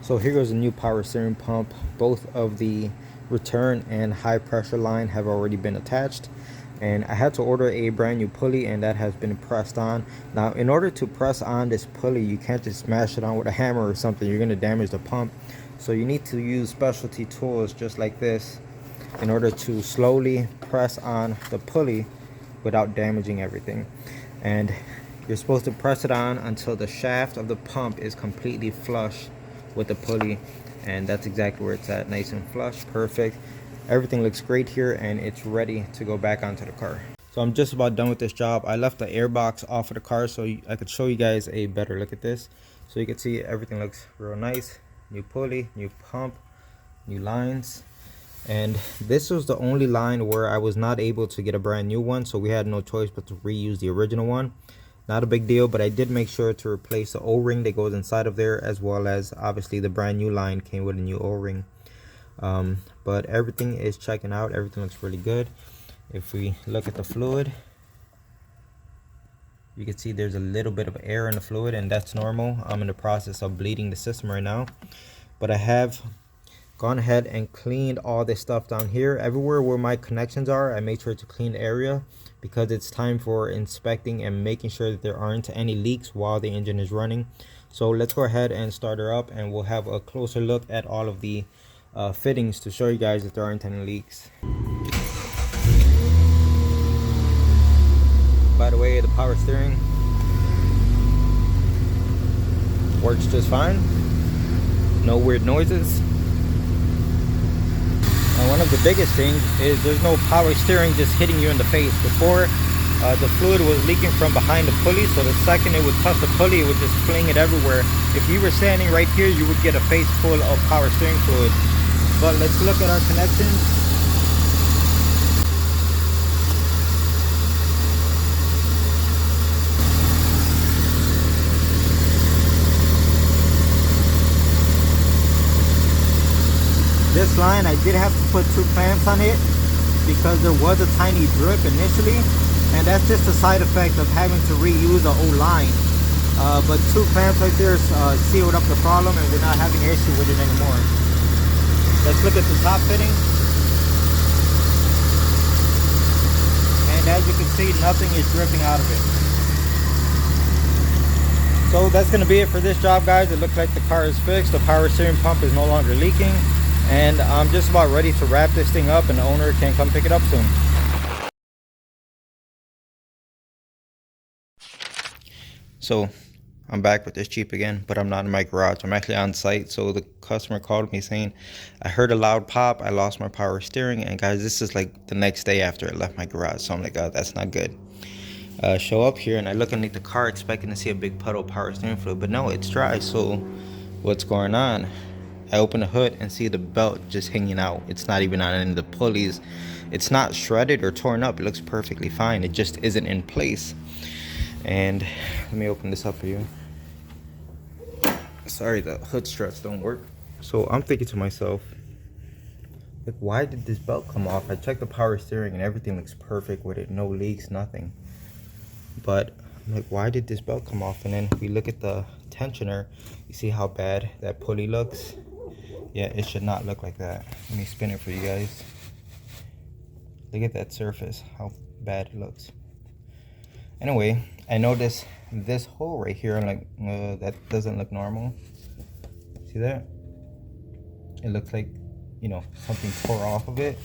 So here goes a new power steering pump. Both of the return and high pressure line have already been attached, and I had to order a brand new pulley, and that has been pressed on. Now in order to press on this pulley, you can't just smash it on with a hammer or something. You're going to damage the pump, so you need to use specialty tools just like this in order to slowly press on the pulley without damaging everything. And you're supposed to press it on until the shaft of the pump is completely flush with the pulley, and that's exactly where it's at, nice and flush, perfect. Everything looks great here, and it's ready to go back onto the car. So I'm just about done with this job. I left the air box off of the car so I could show you guys a better look at this. So you can see everything looks real nice. New pulley, new pump, new lines. And this was the only line where I was not able to get a brand new one, so we had no choice but to reuse the original one. Not a big deal, but I did make sure to replace the O-ring that goes inside of there, as well as obviously the brand new line came with a new O-ring. But everything is checking out. Everything looks really good. If we look at the fluid, you can see there's a little bit of air in the fluid, and that's normal. I'm in the process of bleeding the system right now, but I have gone ahead and cleaned all this stuff down here. Everywhere where my connections are, I made sure to clean the area, because it's time for inspecting and making sure that there aren't any leaks while the engine is running. So let's go ahead and start her up, and we'll have a closer look at all of the fittings to show you guys if there aren't any leaks. By the way, the power steering works just fine. No weird noises. And one of the biggest things is there's no power steering just hitting you in the face. Before, the fluid was leaking from behind the pulley, so the second it would touch the pulley, it would just fling it everywhere. If you were standing right here, you would get a face full of power steering fluid. But let's look at our connections. This line, I did have to put 2 clamps on it because there was a tiny drip initially, and that's just a side effect of having to reuse the old line. But 2 clamps right there sealed up the problem, and we're not having an issue with it anymore. Let's look at the top fitting. And as you can see, nothing is dripping out of it. So that's going to be it for this job, guys. It looks like the car is fixed. The power steering pump is no longer leaking. And I'm just about ready to wrap this thing up, and the owner can come pick it up soon. So I'm back with this Jeep again, but I'm not in my garage. I'm actually on site. So the customer called me saying, I heard a loud pop, I lost my power steering. And guys, this is like the next day after I left my garage. So I'm like, oh, that's not good. Show up here, and I look underneath the car expecting to see a big puddle of power steering fluid, but no, it's dry. So what's going on? I open the hood and see the belt just hanging out. It's not even on any of the pulleys. It's not shredded or torn up. It looks perfectly fine. It just isn't in place. And let me open this up for you. Sorry, the hood struts don't work. So I'm thinking to myself, like, why did this belt come off? I checked the power steering and everything looks perfect with it. No leaks, nothing. But I'm like, why did this belt come off? And then we look at the tensioner. You see how bad that pulley looks? Yeah, it should not look like that. Let me spin it for you guys. Look at that surface, how bad it looks. Anyway, I noticed this hole right here. I'm like, that doesn't look normal. See that? It looks like, you know, something tore off of it.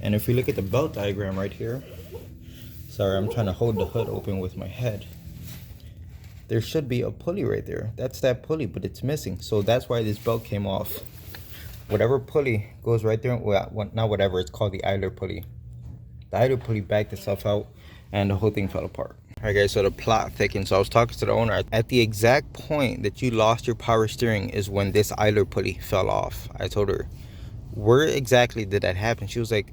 And if we look at the belt diagram right here, sorry, I'm trying to hold the hood open with my head. There should be a pulley right there. That's that pulley, but it's missing. So that's why this belt came off. Whatever pulley goes right there, well, not whatever, it's called the idler pulley. The idler pulley backed itself out, and the whole thing fell apart. All right, guys, so the plot thickened. So I was talking to the owner. At the exact point that you lost your power steering is when this idler pulley fell off. I told her, where exactly did that happen? She was like,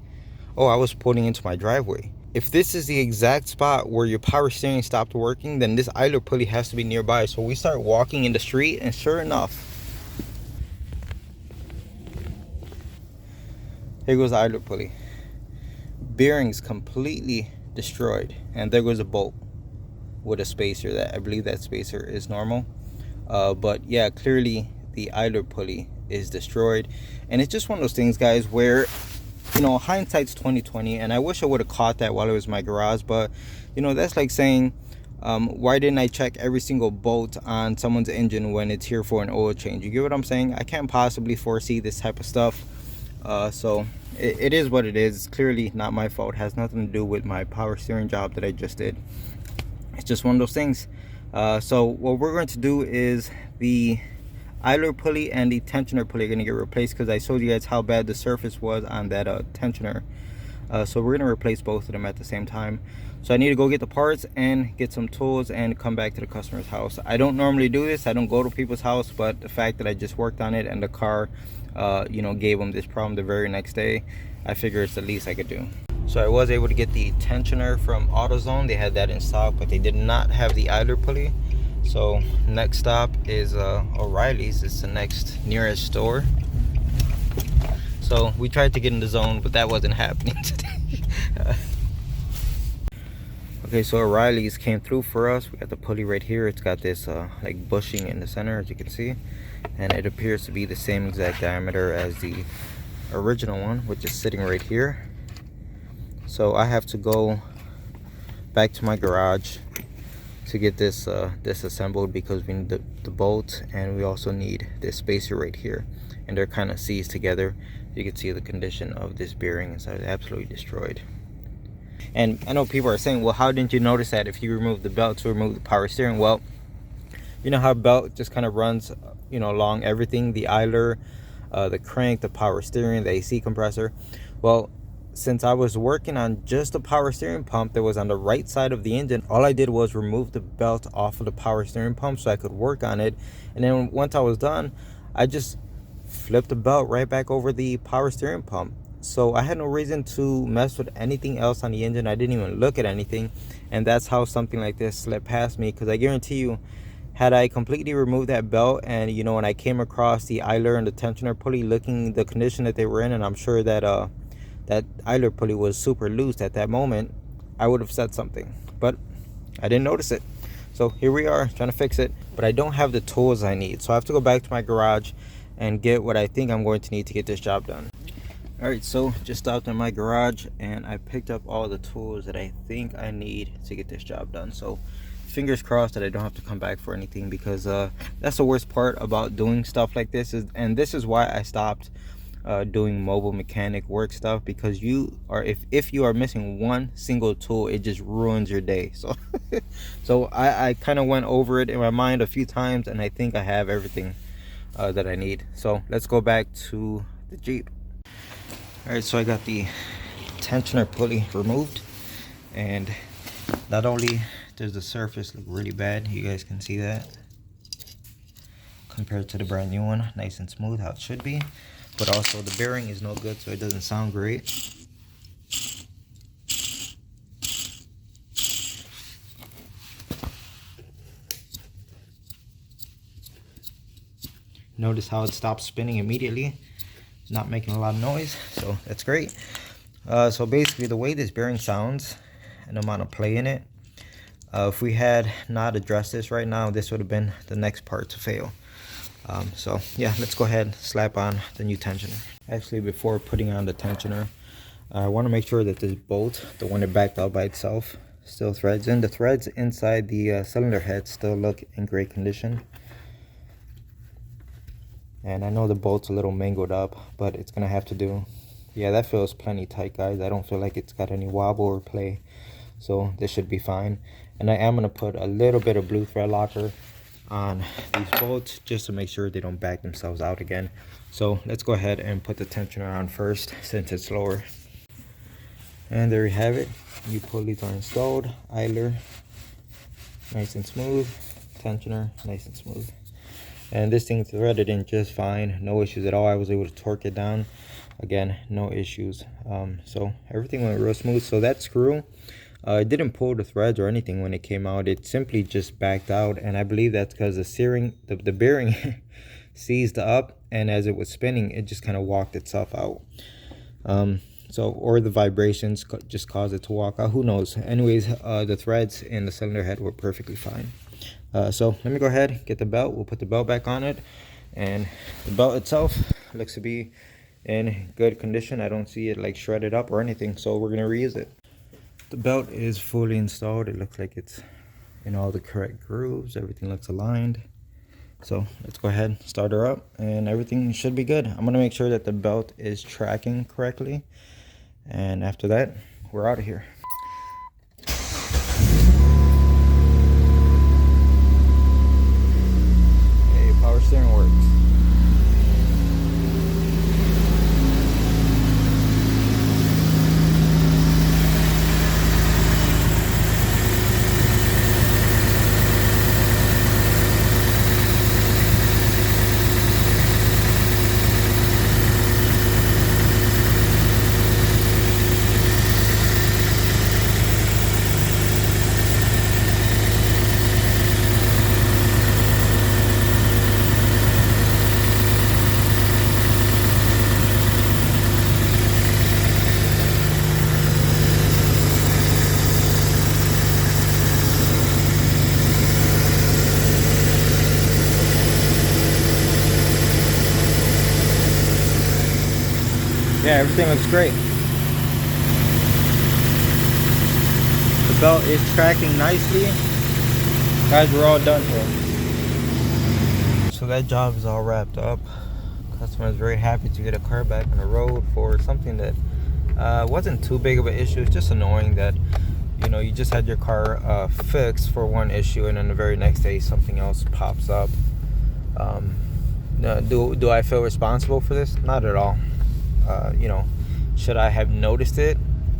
oh, I was pulling into my driveway. If this is the exact spot where your power steering stopped working, then this idler pulley has to be nearby. So we start walking in the street, and sure enough, here goes the idler pulley. Bearings completely destroyed, and there goes a bolt with a spacer. That I believe that spacer is normal. But yeah, clearly the idler pulley is destroyed. And it's just one of those things, guys, where, you know, hindsight's 2020, and I wish I would have caught that while it was in my garage. But, you know, that's like saying, why didn't I check every single bolt on someone's engine when it's here for an oil change? You get what I'm saying? I can't possibly foresee this type of stuff. So it is what it is. It's clearly not my fault. It has nothing to do with my power steering job that I just did. It's just one of those things. So what we're going to do is the idler pulley and the tensioner pulley are going to get replaced, because I showed you guys how bad the surface was on that tensioner. So we're going to replace both of them at the same time. So I need to go get the parts and get some tools and come back to the customer's house. I don't normally do this. I don't go to people's house, but the fact that I just worked on it and the car you know, gave them this problem the very next day, I figure it's the least I could do. So I was able to get the tensioner from AutoZone. They had that in stock, but they did not have the idler pulley. So next stop is O'Reilly's. It's the next nearest store. So we tried to get in the zone, but that wasn't happening today. Okay, so O'Reilly's came through for us. We got the pulley right here. It's got this like bushing in the center, as you can see, and it appears to be the same exact diameter as the original one, which is sitting right here. So I have to go back to my garage to get this disassembled, because we need the bolt, and we also need this spacer right here, and they're kind of seized together. You can see the condition of this bearing is absolutely destroyed. And I know people are saying, well, how didn't you notice that if you remove the belt to remove the power steering? Well, you know how belt just kind of runs, you know, along everything, the idler, the crank, the power steering, the AC compressor. Well, since I was working on just the power steering pump that was on the right side of the engine, all I did was remove the belt off of the power steering pump so I could work on it. And then once I was done, I just flipped the belt right back over the power steering pump. So I had no reason to mess with anything else on the engine. I didn't even look at anything, and that's how something like this slipped past me. Because I guarantee you, had I completely removed that belt, and you know, when I came across the idler and the tensioner pulley, looking the condition that they were in, and I'm sure that that idler pulley was super loose at that moment, I would have said something, but I didn't notice it. So here we are trying to fix it, but I don't have the tools I need, so I have to go back to my garage and get what I think I'm going to need to get this job done. Alright, so just stopped in my garage and I picked up all the tools that I think I need to get this job done. So fingers crossed that I don't have to come back for anything, because that's the worst part about doing stuff like this, and this is why I stopped doing mobile mechanic work stuff, because you are, if you are missing one single tool, it just ruins your day. So so I kind of went over it in my mind a few times, and I think I have everything that I need. So let's go back to the Jeep. Alright, so I got the tensioner pulley removed, and not only does the surface look really bad, you guys can see that compared to the brand new one, nice and smooth how it should be, but also the bearing is no good, so it doesn't sound great. Notice how it stops spinning immediately, not making a lot of noise, so that's great. So basically the way this bearing sounds and the amount of play in it, if we had not addressed this right now, this would have been the next part to fail. So yeah, let's go ahead and slap on the new tensioner. Actually, before putting on the tensioner, I want to make sure that this bolt, the one that backed out by itself, still threads in. The threads inside the cylinder head still look in great condition. And I know the bolt's a little mangled up, but it's gonna have to do. Yeah, that feels plenty tight, guys. I don't feel like it's got any wobble or play, so this should be fine. And I am gonna put a little bit of blue thread locker on these bolts just to make sure they don't back themselves out again. So let's go ahead and put the tensioner on first, since it's lower. And there you have it. New pulleys are installed. Idler, nice and smooth. Tensioner, nice and smooth. And this thing threaded in just fine, no issues at all. I was able to torque it down, again, no issues. So everything went real smooth. So that screw, it didn't pull the threads or anything when it came out. It simply just backed out, and I believe that's because the bearing seized up, and as it was spinning, it just kind of walked itself out. Or the vibrations just caused it to walk out, who knows. Anyways, the threads in the cylinder head were perfectly fine. So let me go ahead, get the belt. We'll put the belt back on it, And the belt itself looks to be in good condition. I don't see it like shredded up or anything, so we're gonna reuse it. The belt is fully installed. It looks like it's in all the correct grooves. Everything looks aligned. So let's go ahead, start her up, and everything should be good. I'm gonna make sure that the belt is tracking correctly, and after that, we're out of here. Okay, power steering works. Yeah, everything looks great. The belt is tracking nicely. Guys, we're all done here. So that job is all wrapped up. Customer is very happy to get a car back on the road for something that wasn't too big of an issue. It's just annoying that, you know, you just had your car fixed for one issue and then the very next day something else pops up. Do I feel responsible for this? Not at all. You know, should I have noticed it?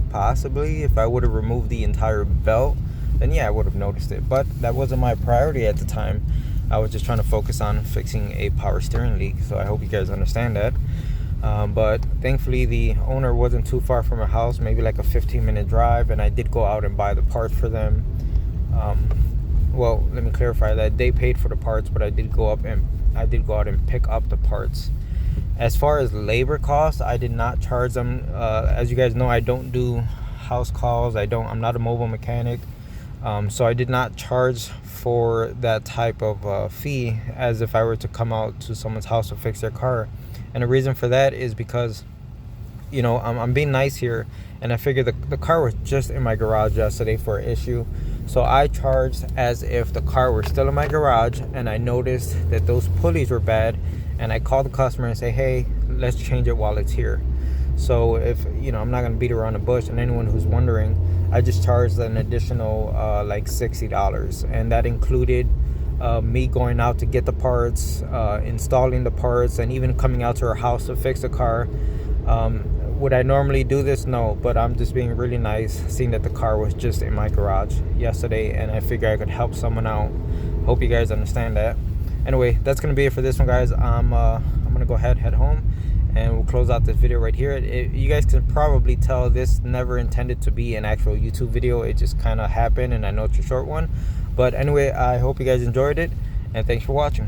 Possibly. If I would have removed the entire belt, then yeah, I would have noticed it. But that wasn't my priority at the time. I was just trying to focus on fixing a power steering leak. So I hope you guys understand that. But thankfully the owner wasn't too far from our house, maybe like a 15-minute drive, and I did go out and buy the parts for them. Well, let me clarify that they paid for the parts, but I did go out and pick up the parts. As far as labor costs, I did not charge them. As you guys know, I don't do house calls. I'm not a mobile mechanic. So I did not charge for that type of fee as if I were to come out to someone's house to fix their car. And the reason for that is because, you know, I'm being nice here, and I figured the car was just in my garage yesterday for an issue. So I charged as if the car were still in my garage, and I noticed that those pulleys were bad, and I called the customer and say, hey, let's change it while it's here. So if, you know, I'm not gonna beat around the bush, and anyone who's wondering, I just charged an additional like $60, and that included me going out to get the parts, installing the parts, and even coming out to her house to fix the car. Would I normally do this? No, but I'm just being really nice, seeing that the car was just in my garage yesterday, and I figured I could help someone out. Hope you guys understand that. Anyway, that's gonna be it for this one, guys. I'm gonna go ahead, head home, and we'll close out this video right here. You guys can probably tell this never intended to be an actual YouTube video. It just kind of happened, and I know it's a short one. But anyway, I hope you guys enjoyed it, and thanks for watching.